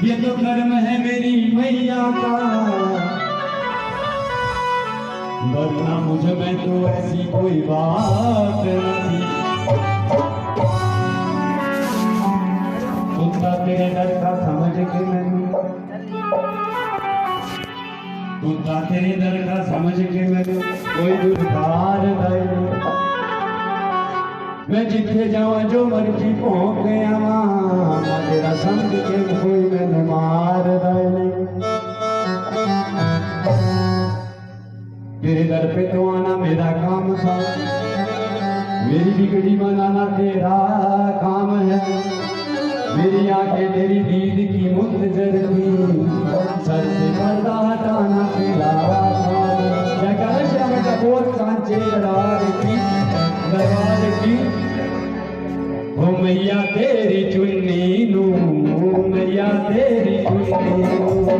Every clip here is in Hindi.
ये तो कर्म है मेरी मैया का, वरना मुझ में तो ऐसी कोई बात नहीं। कुत्ता तेरे दर का समझ के मैंने, कुत्ता तेरे दर का समझ के मैंने कोई दुर्कार नहीं। मैं जिथे जावा जो मर्जी पहुंच गया वहां, तेरा समझ के कोई मैंने मार नहीं। तेरे दर पे तो आना मेरा काम था, मेरी बिगड़ी बनाना तेरा काम है। मेरी आंखें तेरी दीद की मुंतजर थी, सर से पर्दा हटाना तेरा काम है। जगह श्याम कपूर सांचे दरबार की ओ मैया तेरी चुन्नी नू, मैया तेरी चुन्नी नू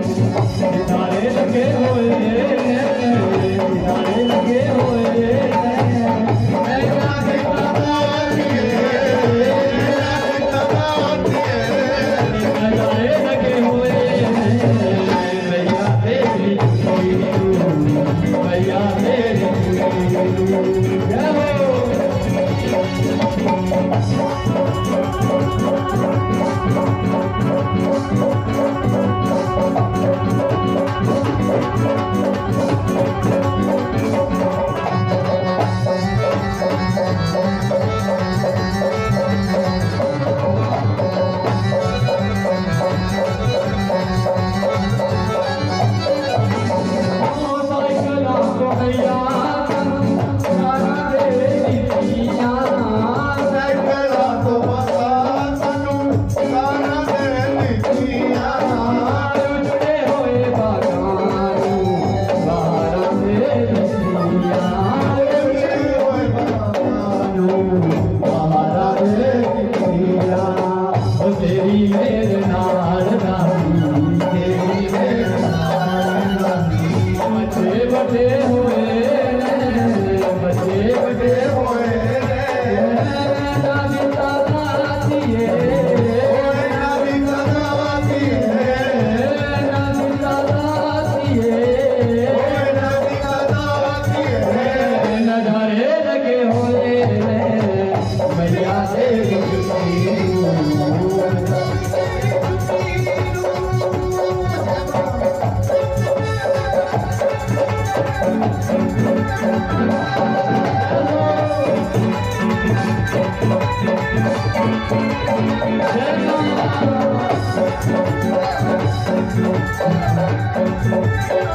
सितारे लगे हुए, सितारे लगे हुए।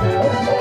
Thank you.